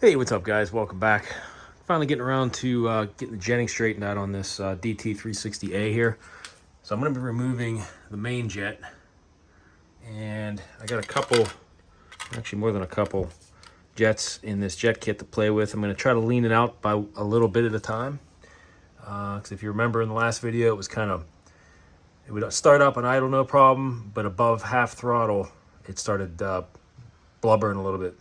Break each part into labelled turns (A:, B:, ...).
A: Hey, what's up guys? Welcome back. Finally getting around to getting the jetting straightened out on this DT360A here. So I'm going to be removing the main jet, and I got a couple, actually more than a couple jets in this jet kit to play with. I'm going to try to lean it out by a little bit at a time, because if you remember in the last video, it would start up on idle no problem, but above half throttle it started blubbering a little bit.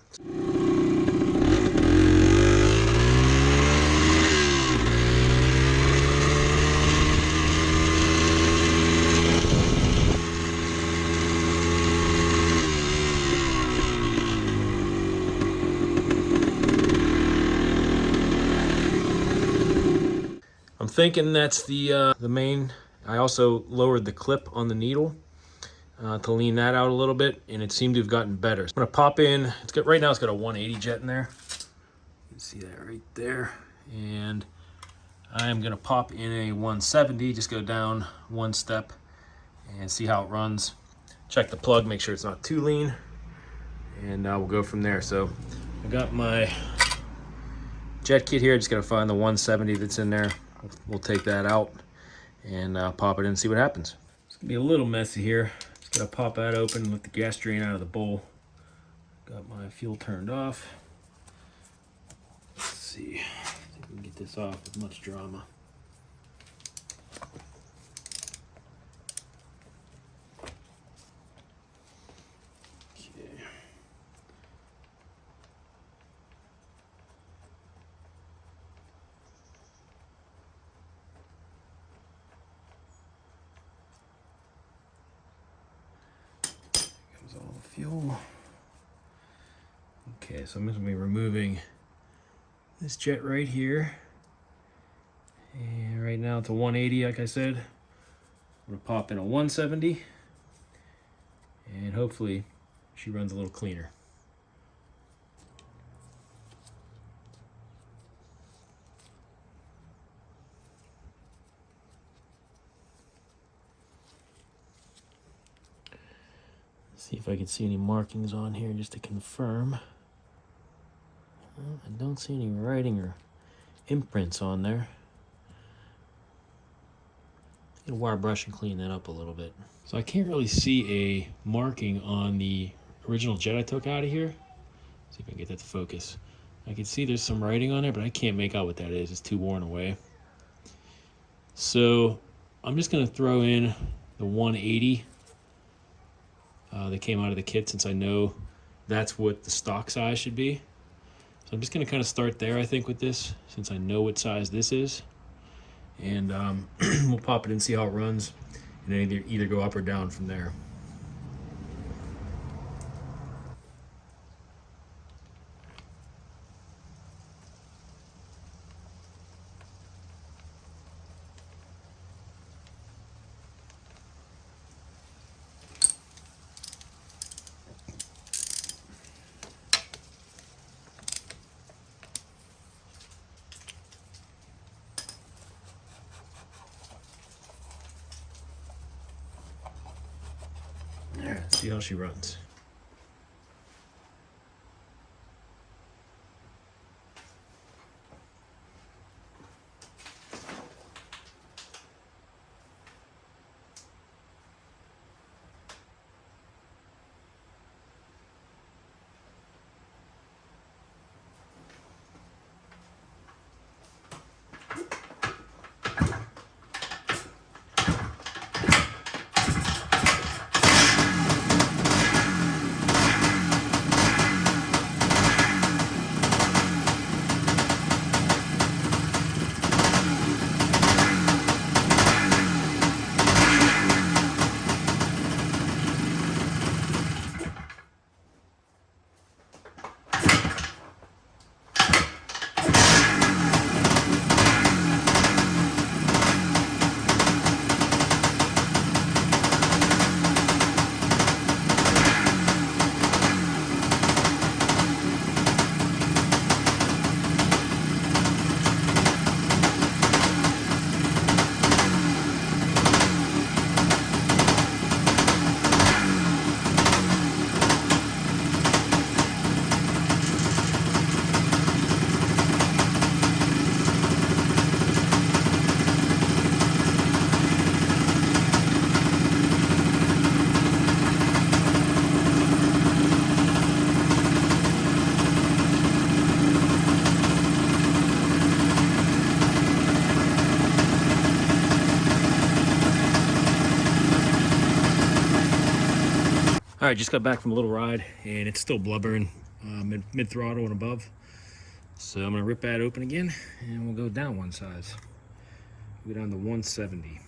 A: I'm thinking that's the main. I also lowered the clip on the needle to lean that out a little bit, and it seemed to have gotten better. So I'm gonna pop in. Right now it's got a 180 jet in there. You can see that right there. And I'm gonna pop in a 170. Just go down one step and see how it runs. Check the plug, make sure it's not too lean, and we'll go from there. So I got my jet kit here. Just gotta find the 170 that's in there. We'll take that out and pop it in and see what happens. It's gonna be a little messy here. Just gotta pop that open, let the gas drain out of the bowl. Got my fuel turned off. Let's see if we can get this off with much drama. All the fuel. Okay, so I'm going to be removing this jet right here. And right now it's a 180, like I said. I'm going to pop in a 170. And hopefully she runs a little cleaner. See if I can see any markings on here just to confirm. Well, I don't see any writing or imprints on there. Get a wire brush and clean that up a little bit. So I can't really see a marking on the original jet I took out of here. See if I can get that to focus. I can see there's some writing on there, but I can't make out what that is. It's too worn away. So I'm just going to throw in the 180 that came out of the kit, since I know that's what the stock size should be. So I'm just going to kind of start there, I think, with this, since I know what size this is. And we'll pop it in and see how it runs, and then either go up or down from there. Let's see how she runs. right, just got back from a little ride, and it's still blubbering mid throttle and above. So I'm gonna rip that open again, and we'll go down one size. We'll go down to 170.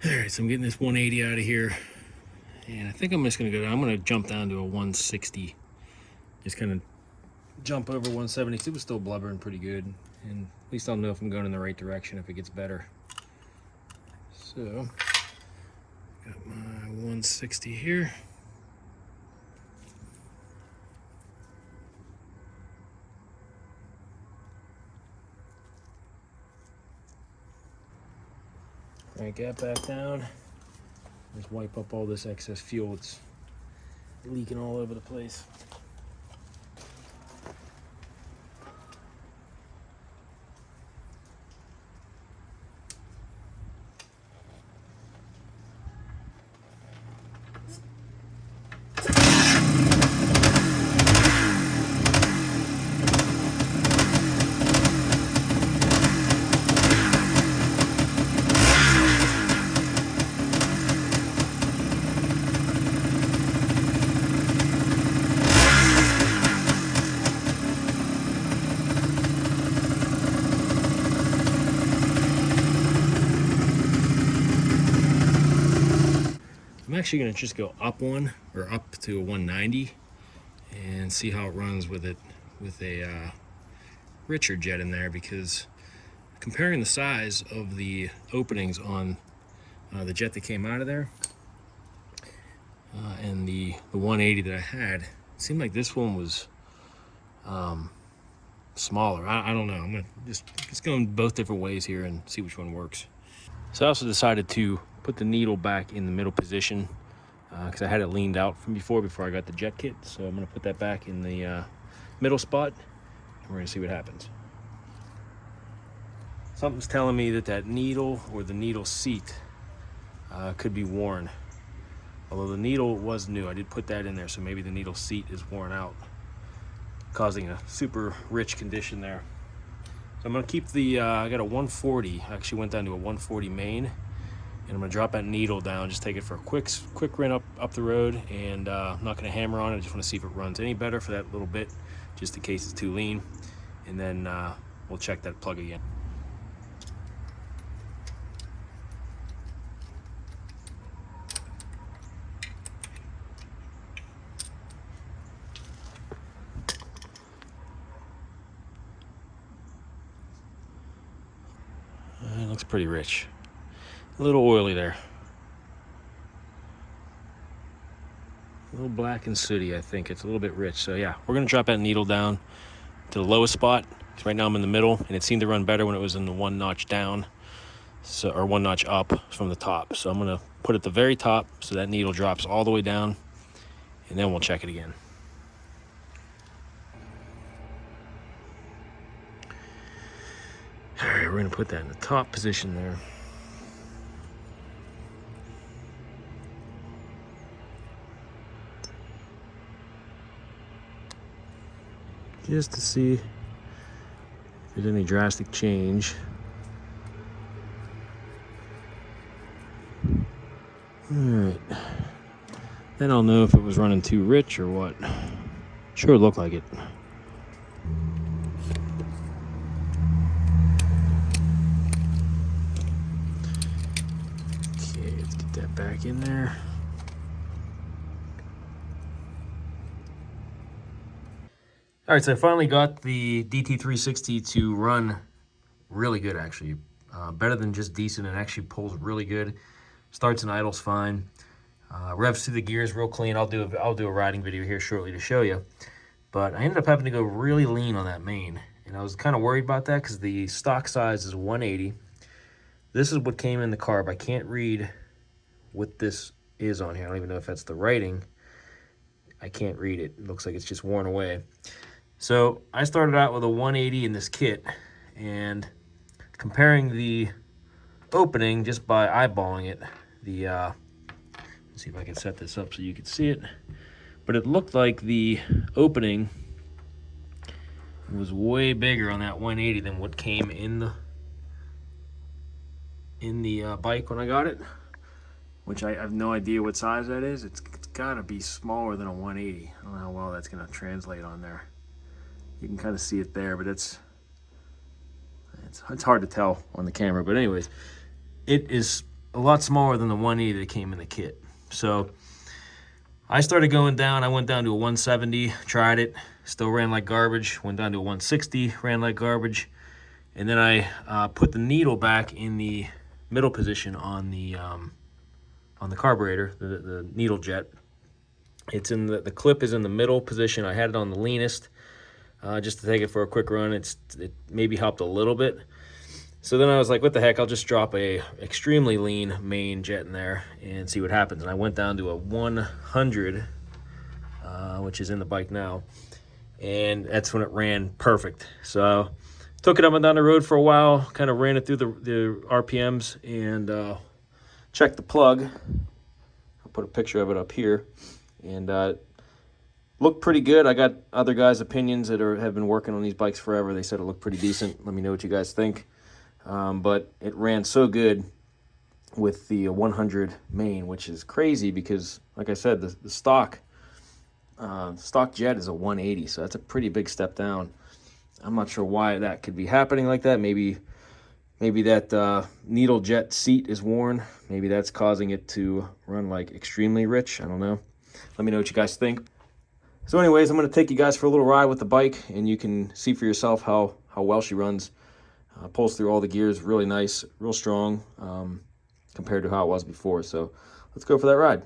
A: All right, so I'm getting this 180 out of here, and I think I'm just gonna go down. I'm gonna jump down to a 160. Just kind of jump over 170. It was still blubbering pretty good, and at least I'll know if I'm going in the right direction if it gets better. So, got my 160 here. Crank that back down. Just wipe up all this excess fuel. It's leaking all over the place. I'm actually going to just go up one, or up to a 190, and see how it runs with it with a richer jet in there, because comparing the size of the openings on the jet that came out of there and the 180 that I had, it seemed like this one was smaller. I don't know. I'm going to just go in both different ways here and see which one works. So I also decided to put the needle back in the middle position because I had it leaned out from before I got the jet kit. So I'm going to put that back in the middle spot, and we're going to see what happens. Something's telling me that needle or the needle seat could be worn. Although the needle was new, I did put that in there, so maybe the needle seat is worn out, causing a super rich condition there. So I'm gonna keep the, I got a 140, I actually went down to a 140 main, and I'm gonna drop that needle down, just take it for a quick run up the road, and I'm not gonna hammer on it. I just wanna see if it runs any better for that little bit, just in case it's too lean, and then we'll check that plug again. It looks pretty rich. A little oily there. A little black and sooty, I think. It's a little bit rich. So yeah, we're gonna drop that needle down to the lowest spot. So right now I'm in the middle, and it seemed to run better when it was in the one notch down, so, or one notch up from the top. So I'm gonna put it at the very top so that needle drops all the way down, and then we'll check it again. All right, we're gonna put that in the top position there. Just to see if there's any drastic change. All right, then I'll know if it was running too rich or what. Sure, it looked like it. Okay, let's get that back in there. All right, so I finally got the DT360 to run really good, actually. Better than just decent, and actually pulls really good. Starts and idles fine. Revs through the gears real clean. I'll do a riding video here shortly to show you. But I ended up having to go really lean on that main, and I was kind of worried about that because the stock size is 180. This is what came in the carb. I can't read what this is on here. I don't even know if that's the writing. I can't read it. It looks like it's just worn away. So I started out with a 180 in this kit, and comparing the opening just by eyeballing it, let's see if I can set this up so you can see it, but it looked like the opening It was way bigger on that 180 than what came in the bike when I got it, which I have no idea what size that is. It's got to be smaller than a 180. I don't know how well that's going to translate on there. You can kind of see it there, but it's hard to tell on the camera. But anyways, it is a lot smaller than the 180 that came in the kit. So I started going down. I went down to a 170, tried it, still ran like garbage. Went down to a 160, ran like garbage. And then I put the needle back in the middle position on the carburetor, the needle jet. It's in the clip is in the middle position. I had it on the leanest just to take it for a quick run. It maybe helped a little bit. So then I was like, what the heck, I'll just drop a extremely lean main jet in there and see what happens. And I went down to a 100, which is in the bike now, and that's when it ran perfect. So took it up and down the road for a while, kind of ran it through the RPMs, and checked the plug. I'll put a picture of it up here, and looked pretty good. I got other guys' opinions that have been working on these bikes forever. They said it looked pretty decent. Let me know what you guys think. But it ran so good with the 100 main, which is crazy because, like I said, the stock jet is a 180, so that's a pretty big step down. I'm not sure why that could be happening like that. Maybe that needle jet seat is worn. Maybe that's causing it to run like extremely rich. I don't know. Let me know what you guys think. So anyways, I'm going to take you guys for a little ride with the bike, and you can see for yourself how well she runs. Pulls through all the gears really nice, real strong compared to how it was before. So let's go for that ride.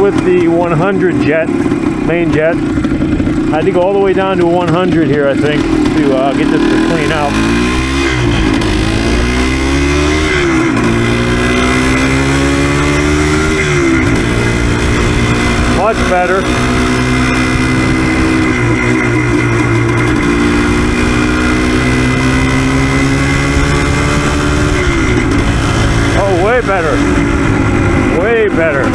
A: With the 100 jet, main jet. I had to go all the way down to 100 here, I think, to get this to clean out. Much better. Oh, way better. Way better.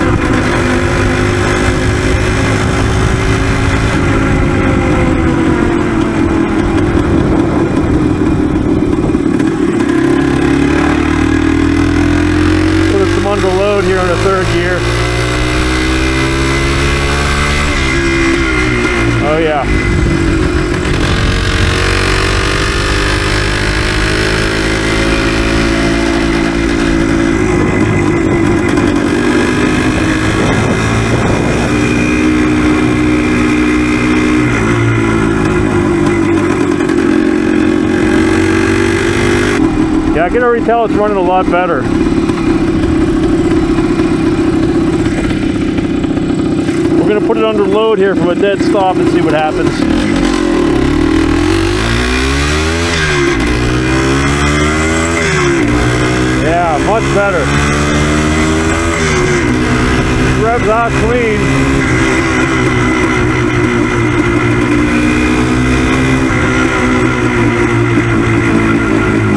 A: Under load here on the third gear. Oh yeah. Yeah, I can already tell it's running a lot better. We're going to put it under load here from a dead stop and see what happens. Yeah, much better. Revs out clean.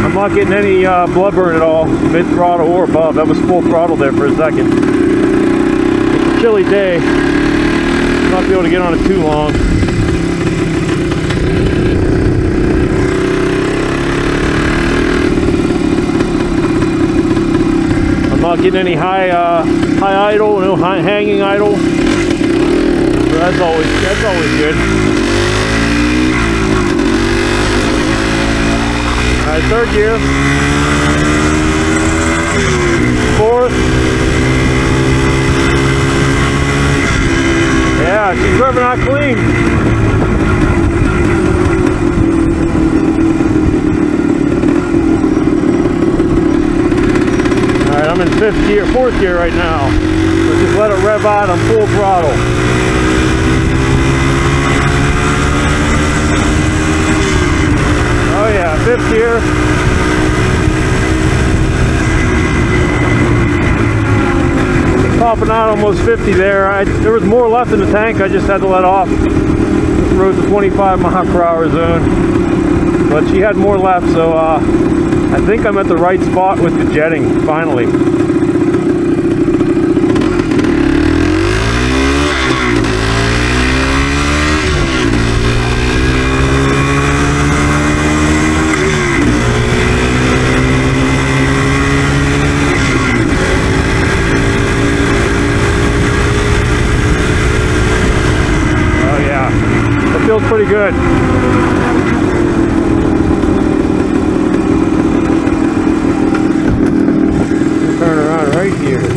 A: I'm not getting any blood burn at all, mid-throttle or above. That was full throttle there for a second. It's a chilly day. Not be able to get on it too long. I'm not getting any high idle, no high hanging idle. So that's always good. All right, third gear, fourth. Yeah, she's revving out clean. All right, I'm in fourth gear right now. let it rev out on full throttle. Oh yeah, fifth gear. Popping out almost 50 there. There was more left in the tank. I just had to let off. Just rode the 25 mile per hour zone. But she had more left, so I think I'm at the right spot with the jetting, finally. Feels pretty good. Turn around right here.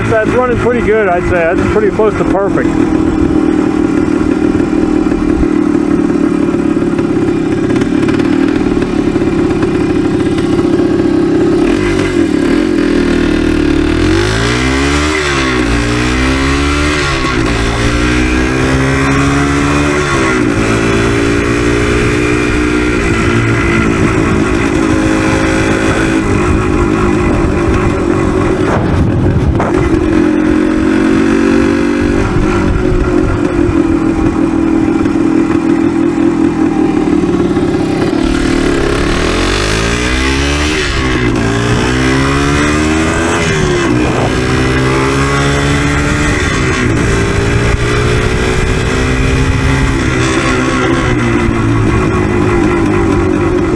A: That's running pretty good, I'd say. That's pretty close to perfect.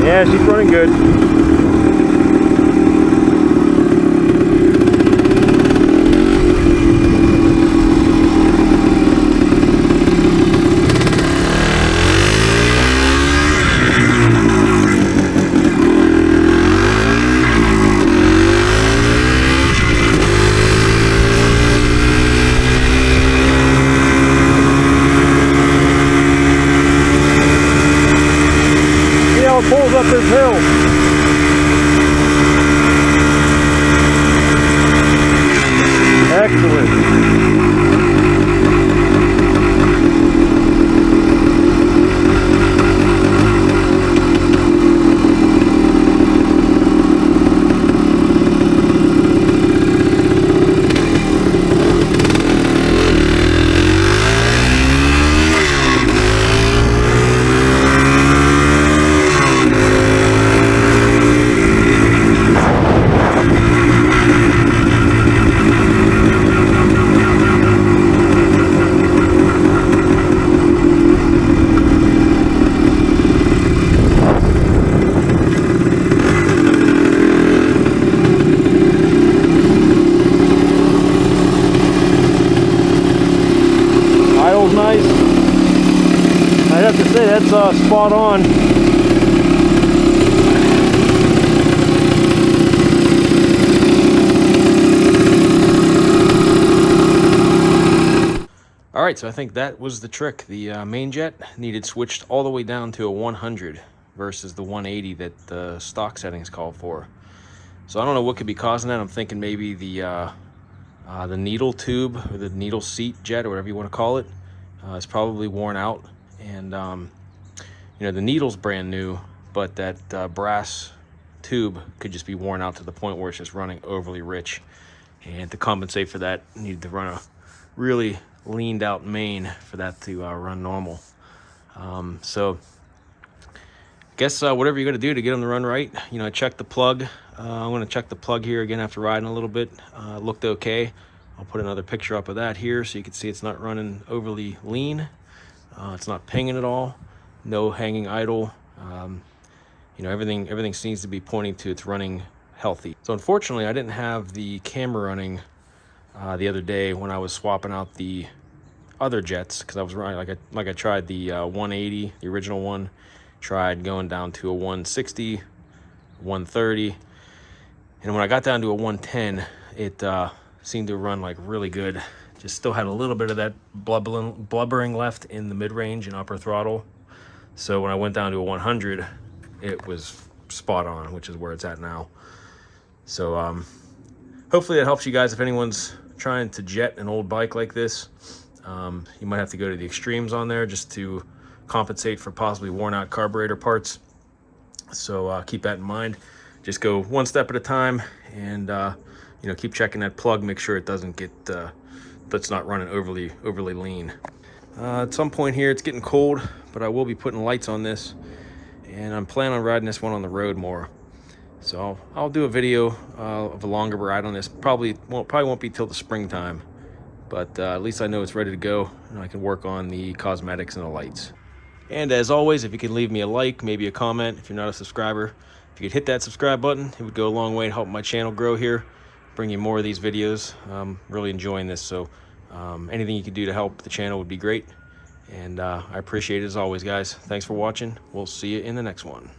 A: Yeah, she's running good. Pulls up this hill. Excellent. Nice. I'd have to say that's spot on. All right, so I think that was the trick. The main jet needed switched all the way down to a 100 versus the 180 that the stock settings call for. So I don't know what could be causing that. I'm thinking maybe the needle tube or the needle seat jet or whatever you want to call it. It's probably worn out, and you know, the needle's brand new, but that brass tube could just be worn out to the point where it's just running overly rich. And to compensate for that, you need to run a really leaned out main for that to run normal. So I guess whatever you're gonna do to get them to run right, you know, check the plug. I'm gonna check the plug here again after riding a little bit. It looked okay. I'll put another picture up of that here so you can see it's not running overly lean. It's not pinging at all. No hanging idle. You know, everything seems to be pointing to it's running healthy. So unfortunately, I didn't have the camera running the other day when I was swapping out the other jets, because I was running like I tried the 180, the original one. Tried going down to a 160, 130. And when I got down to a 110, it seemed to run like really good. Just still had a little bit of that blubbering left in the mid-range and upper throttle. So when I went down to a 100, it was spot on, which is where it's at now. So hopefully that helps you guys. If anyone's trying to jet an old bike like this, you might have to go to the extremes on there just to compensate for possibly worn out carburetor parts. So keep that in mind. Just go one step at a time, and you know, keep checking that plug. Make sure it doesn't get that's not running overly lean. At some point here, it's getting cold, but I will be putting lights on this, and I'm planning on riding this one on the road more. So I'll do a video of a longer ride on this. Probably won't be till the springtime, but at least I know it's ready to go, and I can work on the cosmetics and the lights. And as always, if you could leave me a like, maybe a comment, if you're not a subscriber, if you could hit that subscribe button, it would go a long way to help my channel grow here, bring you more of these videos. I'm really enjoying this, so anything you could do to help the channel would be great. And I appreciate it as always, guys. Thanks for watching. We'll see you in the next one.